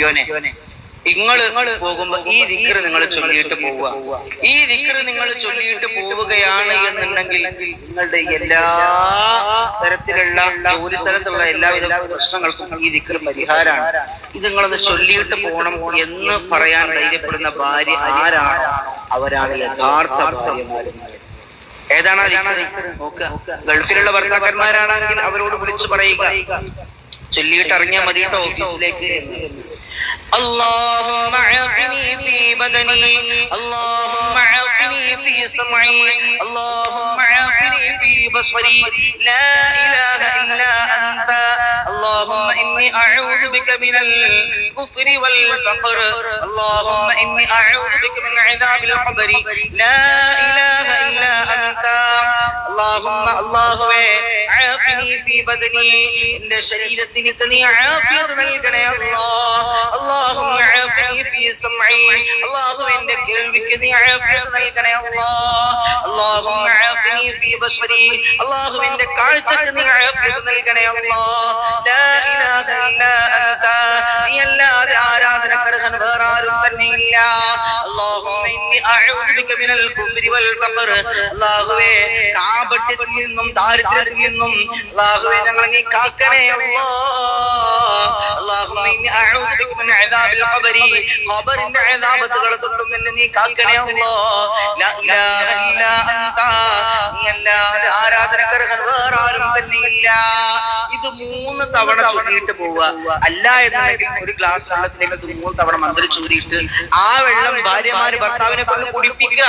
കെട്ടിയോനെ, നിങ്ങൾ പോകുമ്പോ ഈ ദിക്റ് നിങ്ങൾ ചൊല്ലിയിട്ട് പോവുക. ഈ ദിക്റ് നിങ്ങൾ ചൊല്ലിയിട്ട് പോവുകയാണ് എന്നുണ്ടെങ്കിൽ നിങ്ങളുടെ എല്ലാ തരത്തിലുള്ള ജോലി സ്ഥലത്തുള്ള എല്ലാവിധ പ്രശ്നങ്ങൾക്കും ഈ ദിക്റ് പരിഹാരമാണ്. ഇത് നിങ്ങളൊന്ന് ചൊല്ലിയിട്ട് പോകണം എന്ന് പറയാൻ ധൈര്യപ്പെടുന്ന ഭാര്യ ആരാണോ അവരാണ് യഥാർത്ഥ ഭാര്യമാര്. ഏതാണ് നോക്കുക. ഗൾഫിലുള്ള ഭർത്താക്കന്മാരാണെങ്കിൽ അവരോട് വിളിച്ചു പറയുക, ചൊല്ലിയിട്ട് ഇറങ്ങിയാൽ മതി കേട്ടോ ഓഫീസിലേക്ക്. اللهم عافني في بدني اللهم عافني في سمعي اللهم عافني في بصري لا إله إلا أنت اللهم إني أعوذ بك من الكفر والفقر اللهم إني أعوذ بك من عذاب القبر لا إله إلا أنت اللهم عافني في بدني إن شريرتني كني عافية നൽകണേ اللهم عافني في سمعي اللهم إنك البك عافية നൽകണേ اللهم عافني في بصري اللهم إنك കാഴ്ചക്ക് നീ عافية നൽകണേ لا إله إلا أنت നീ അല്ലാതെ ആരാധനക്കർഹൻ വേറെ ആരും തന്നെയില്ല اللهم إني أعوذ بك من الكفر والفقر അല്ലാഹുവേ കാപട്യത്തിൽ നിന്നും ദാരിദ്ര്യത്തിൽ നിന്നും അല്ലാഹുവേ ഞങ്ങളെ നീ കാക്കണേ اللهم إني أعوذ بك من عذاب القبر ഖബറിന്റെ അദാബത്തുകളെ തൊട്ടും എന്നെ നീ കാക്കണേ لا إله إلا أنت നീ അല്ലാതെ ആരാധനക്കർഹൻ വേറെ ആരും തന്നെയില്ല. ഇത് 3 തവണ ചൊല്ലിയിട്ട് പോവുക. അല്ല എന്നുണ്ടെങ്കിൽ ഒരു ഗ്ലാസ് വെള്ളത്തിലേക്ക് 3 തവണ മന്ത്രിച്ചൂരിയിട്ട് ആ വെള്ളം ഭാര്യമാര് ഭർത്താവിനെ കൊണ്ട് കുടിപ്പിക്കുക.